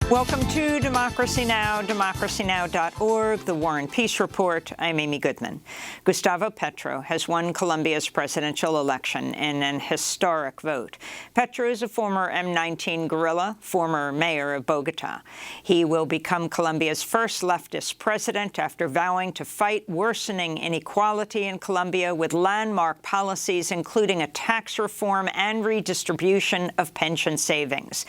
Welcome to Democracy Now!, democracynow.org, The War and Peace Report. I'm Amy Goodman. Gustavo Petro has won Colombia's presidential election in an historic vote. Petro is a former M19 guerrilla, former mayor of Bogota. He will become Colombia's first leftist president after vowing to fight worsening inequality in Colombia with landmark policies, including a tax reform and redistribution of pension savings.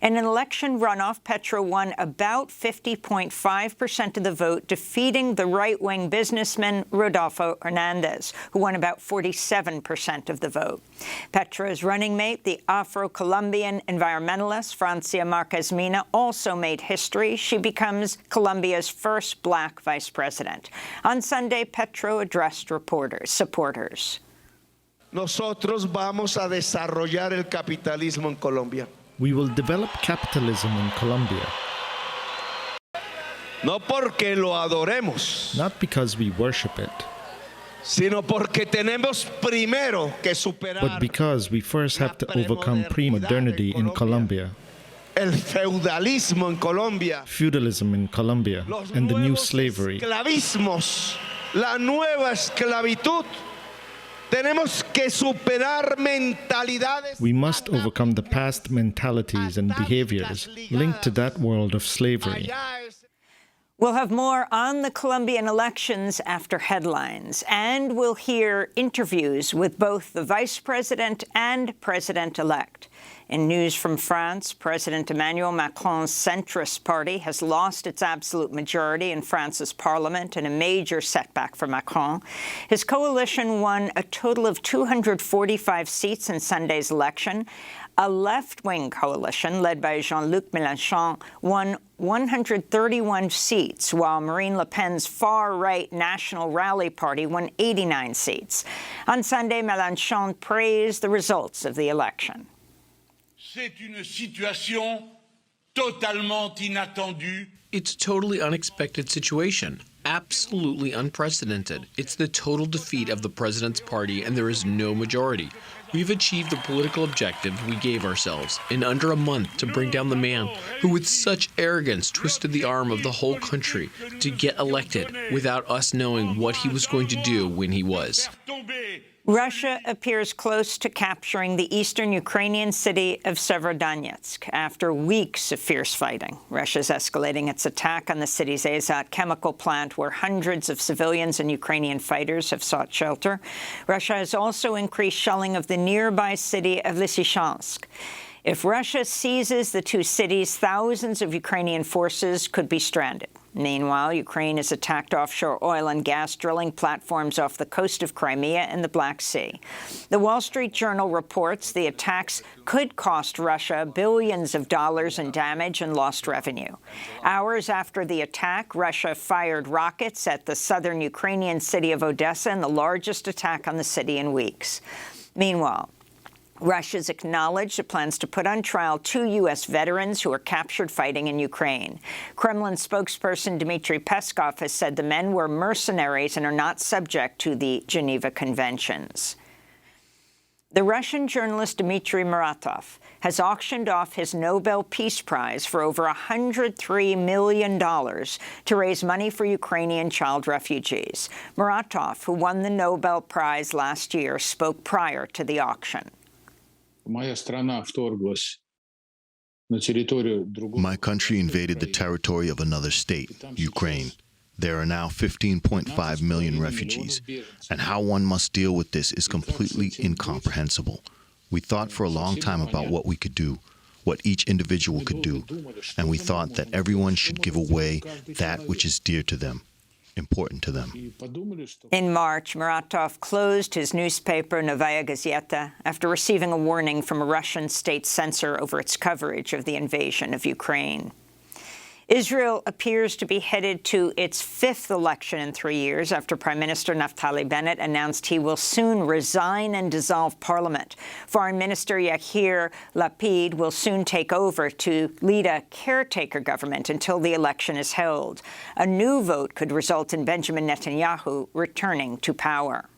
In an election runoff, Petro won about 50.5% of the vote, defeating the right-wing businessman Rodolfo Hernandez, who won about 47% of the vote. Petro's running mate, the Afro-Colombian environmentalist Francia Marquez Mina, also made history. She becomes Colombia's first black vice president. On Sunday, Petro addressed supporters. Nosotros vamos a desarrollar el capitalismo en Colombia. We will develop capitalism in Colombia. No porque lo adoremos, not because we worship it, sino porque tenemos primero que superar, but because we first have to overcome pre-modernity in Colombia, el feudalismo en Colombia, feudalism in Colombia, and the new slavery, esclavismos, la nueva esclavitud. Tenemos que superar mentalidades. We must overcome the past mentalities and behaviors linked to that world of slavery. We'll have more on the Colombian elections after headlines, and we'll hear interviews with both the vice president and president-elect. In news from France, President Emmanuel Macron's centrist party has lost its absolute majority in France's parliament in a major setback for Macron. His coalition won a total of 245 seats in Sunday's election. A left-wing coalition led by Jean-Luc Mélenchon won 131 seats, while Marine Le Pen's far-right National Rally Party won 89 seats. On Sunday, Mélenchon praised the results of the election. C'est une situation totalement inattendue. It's a totally unexpected situation, absolutely unprecedented. It's the total defeat of the president's party, and there is no majority. We've achieved the political objective we gave ourselves in under a month to bring down the man who with such arrogance twisted the arm of the whole country to get elected without us knowing what he was going to do when he was. Russia appears close to capturing the eastern Ukrainian city of Severodonetsk after weeks of fierce fighting. Russia's escalating its attack on the city's Azot chemical plant, where hundreds of civilians and Ukrainian fighters have sought shelter. Russia has also increased shelling of the nearby city of Lysychansk. If Russia seizes the two cities, thousands of Ukrainian forces could be stranded. Meanwhile, Ukraine has attacked offshore oil and gas drilling platforms off the coast of Crimea and the Black Sea. The Wall Street Journal reports the attacks could cost Russia billions of dollars in damage and lost revenue. Hours after the attack, Russia fired rockets at the southern Ukrainian city of Odessa in the largest attack on the city in weeks. Meanwhile, Russia's acknowledged it plans to put on trial 2 U.S. veterans who were captured fighting in Ukraine. Kremlin spokesperson Dmitry Peskov has said the men were mercenaries and are not subject to the Geneva Conventions. The Russian journalist Dmitry Muratov has auctioned off his Nobel Peace Prize for over $103 million to raise money for Ukrainian child refugees. Muratov, who won the Nobel Prize last year, spoke prior to the auction. My country invaded the territory of another state, Ukraine. There are now 15.5 million refugees, and how one must deal with this is completely incomprehensible. We thought for a long time about what we could do, what each individual could do, and we thought that everyone should give away that which is dear to them, important to them. In March, Muratov closed his newspaper Novaya Gazeta after receiving a warning from a Russian state censor over its coverage of the invasion of Ukraine. Israel appears to be headed to its 5th election in 3 years after Prime Minister Naftali Bennett announced he will soon resign and dissolve parliament. Foreign Minister Yair Lapid will soon take over to lead a caretaker government until the election is held. A new vote could result in Benjamin Netanyahu returning to power.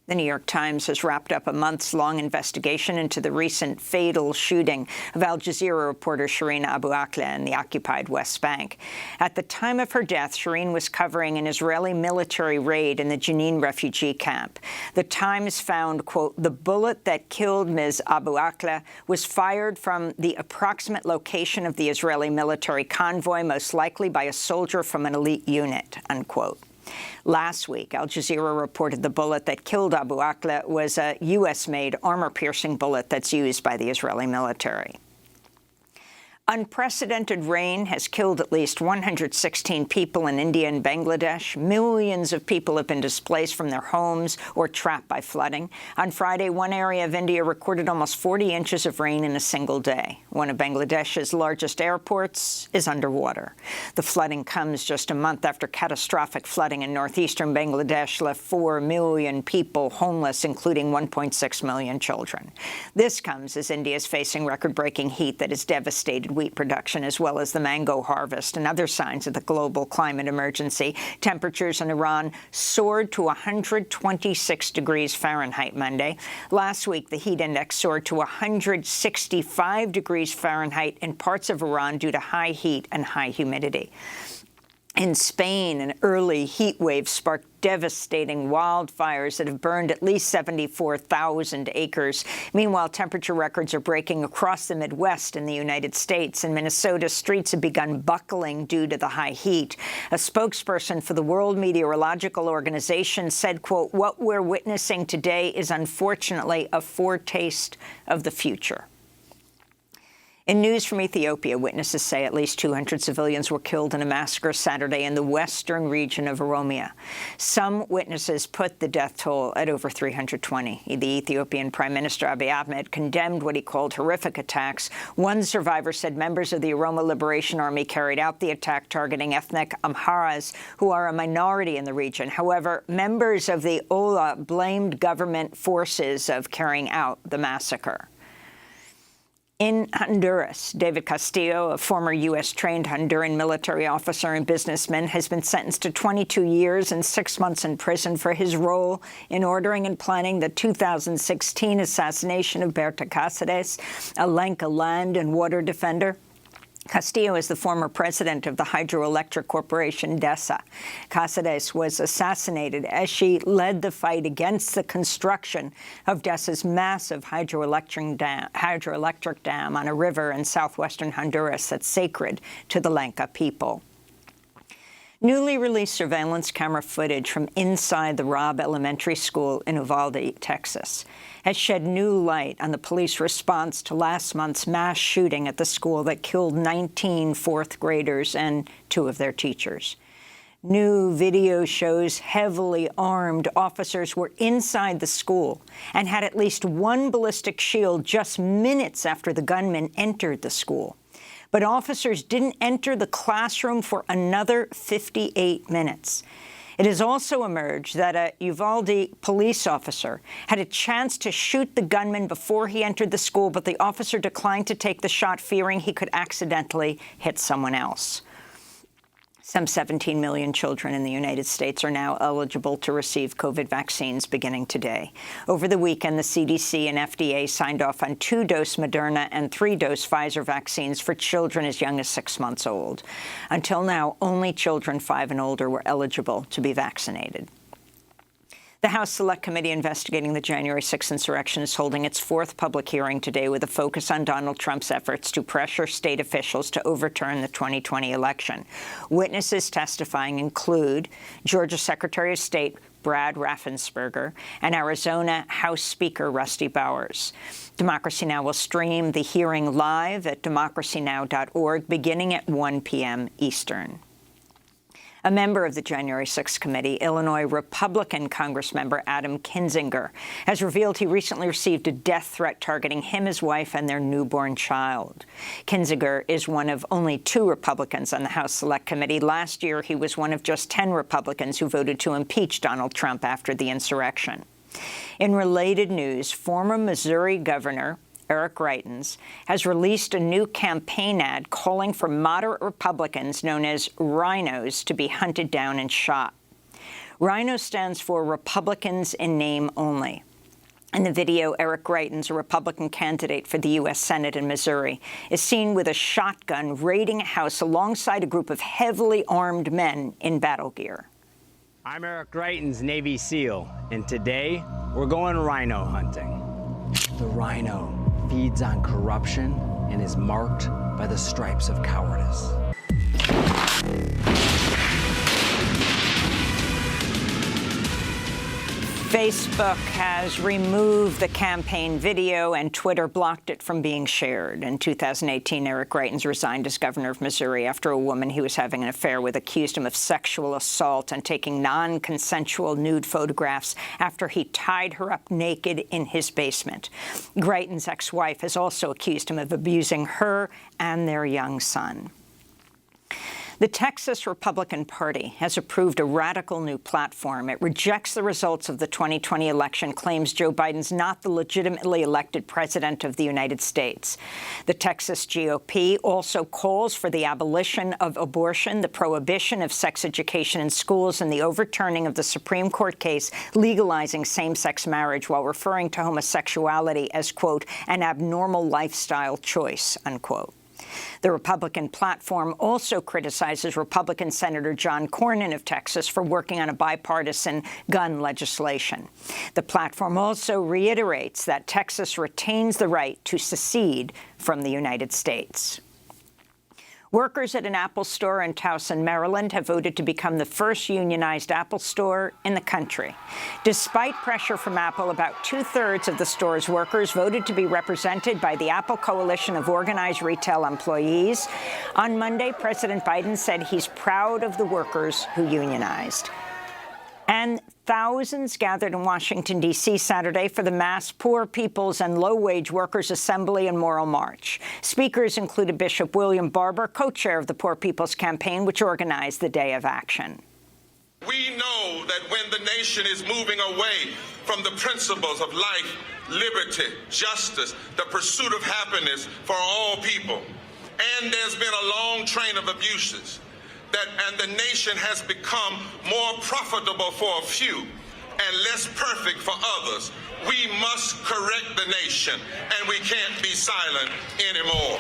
The New York Times has wrapped up a months-long investigation into the recent fatal shooting of Al Jazeera reporter Shireen Abu Akleh in the occupied West Bank. At the time of her death, Shireen was covering an Israeli military raid in the Jenin refugee camp. The Times found, quote, the bullet that killed Ms. Abu Akleh was fired from the approximate location of the Israeli military convoy, most likely by a soldier from an elite unit, unquote. Last week, Al Jazeera reported the bullet that killed Abu Akleh was a U.S.-made armor-piercing bullet that's used by the Israeli military. Unprecedented rain has killed at least 116 people in India and Bangladesh. Millions of people have been displaced from their homes or trapped by flooding. On Friday, one area of India recorded almost 40 inches of rain in a single day. One of Bangladesh's largest airports is underwater. The flooding comes just a month after catastrophic flooding in northeastern Bangladesh left 4 million people homeless, including 1.6 million children. This comes as India is facing record-breaking heat that has devastated wheat production, as well as the mango harvest and other signs of the global climate emergency. Temperatures in Iran soared to 126 degrees Fahrenheit Monday. Last week, the heat index soared to 165 degrees Fahrenheit in parts of Iran due to high heat and high humidity. In Spain, an early heat wave sparked devastating wildfires that have burned at least 74,000 acres. Meanwhile, temperature records are breaking across the Midwest in the United States. In Minnesota, streets have begun buckling due to the high heat. A spokesperson for the World Meteorological Organization said, quote, what we're witnessing today is unfortunately a foretaste of the future. In news from Ethiopia, witnesses say at least 200 civilians were killed in a massacre Saturday in the western region of Oromia. Some witnesses put the death toll at over 320. The Ethiopian Prime Minister Abiy Ahmed condemned what he called horrific attacks. One survivor said members of the Oromo Liberation Army carried out the attack targeting ethnic Amharas, who are a minority in the region. However, members of the Ola blamed government forces of carrying out the massacre. In Honduras, David Castillo, a former U.S.-trained Honduran military officer and businessman, has been sentenced to 22 years and 6 months in prison for his role in ordering and planning the 2016 assassination of Berta Cáceres, a Lenca land and water defender. Castillo is the former president of the hydroelectric corporation DESA. Cáceres was assassinated as she led the fight against the construction of DESA's massive hydroelectric dam on a river in southwestern Honduras that's sacred to the Lenca people. Newly released surveillance camera footage from inside the Robb Elementary School in Uvalde, Texas, has shed new light on the police response to last month's mass shooting at the school that killed 19 fourth graders and 2 of their teachers. New video shows heavily armed officers were inside the school and had at least one ballistic shield just minutes after the gunman entered the school. But officers didn't enter the classroom for another 58 minutes. It has also emerged that a Uvalde police officer had a chance to shoot the gunman before he entered the school, but the officer declined to take the shot, fearing he could accidentally hit someone else. Some 17 million children in the United States are now eligible to receive COVID vaccines beginning today. Over the weekend, the CDC and FDA signed off on 2-dose Moderna and 3-dose Pfizer vaccines for children as young as 6 months old. Until now, only children 5 and older were eligible to be vaccinated. The House Select Committee investigating the January 6th insurrection is holding its 4th public hearing today with a focus on Donald Trump's efforts to pressure state officials to overturn the 2020 election. Witnesses testifying include Georgia Secretary of State Brad Raffensperger and Arizona House Speaker Rusty Bowers. Democracy Now! Will stream the hearing live at democracynow.org beginning at 1 p.m. Eastern. A member of the January 6th committee, Illinois Republican Congressmember Adam Kinzinger, has revealed he recently received a death threat targeting him, his wife, and their newborn child. Kinzinger is one of only 2 Republicans on the House Select Committee. Last year, he was one of just 10 Republicans who voted to impeach Donald Trump after the insurrection. In related news, former Missouri Governor Eric Greitens has released a new campaign ad calling for moderate Republicans known as rhinos to be hunted down and shot. RHINO stands for Republicans in Name Only. In the video, Eric Greitens, a Republican candidate for the U.S. Senate in Missouri, is seen with a shotgun raiding a house alongside a group of heavily armed men in battle gear. I'm Eric Greitens, Navy SEAL, and today we're going rhino hunting. The rhino feeds on corruption and is marked by the stripes of cowardice. Facebook has removed the campaign video, and Twitter blocked it from being shared. In 2018, Eric Greitens resigned as governor of Missouri after a woman he was having an affair with accused him of sexual assault and taking non-consensual nude photographs after he tied her up naked in his basement. Greitens' ex-wife has also accused him of abusing her and their young son. The Texas Republican Party has approved a radical new platform. It rejects the results of the 2020 election, claims Joe Biden's not the legitimately elected president of the United States. The Texas GOP also calls for the abolition of abortion, the prohibition of sex education in schools, and the overturning of the Supreme Court case legalizing same-sex marriage while referring to homosexuality as, quote, an abnormal lifestyle choice, unquote. The Republican platform also criticizes Republican Senator John Cornyn of Texas for working on a bipartisan gun legislation. The platform also reiterates that Texas retains the right to secede from the United States. Workers at an Apple store in Towson, Maryland, have voted to become the first unionized Apple store in the country. Despite pressure from Apple, about two-thirds of the store's workers voted to be represented by the Apple Coalition of Organized Retail Employees. On Monday, President Biden said he's proud of the workers who unionized. And thousands gathered in Washington, D.C. Saturday for the mass Poor People's and Low-Wage Workers Assembly and Moral March. Speakers included Bishop William Barber, co-chair of the Poor People's Campaign, which organized the Day of Action. We know that when the nation is moving away from the principles of life, liberty, justice, the pursuit of happiness for all people, and there's been a long train of abuses, and the nation has become more profitable for a few and less perfect for others, we must correct the nation, and we can't be silent anymore.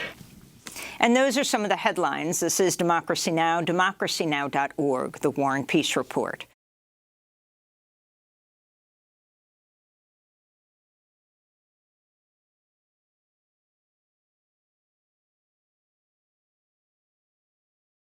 And those are some of the headlines. This is Democracy Now!, democracynow.org, The War and Peace Report.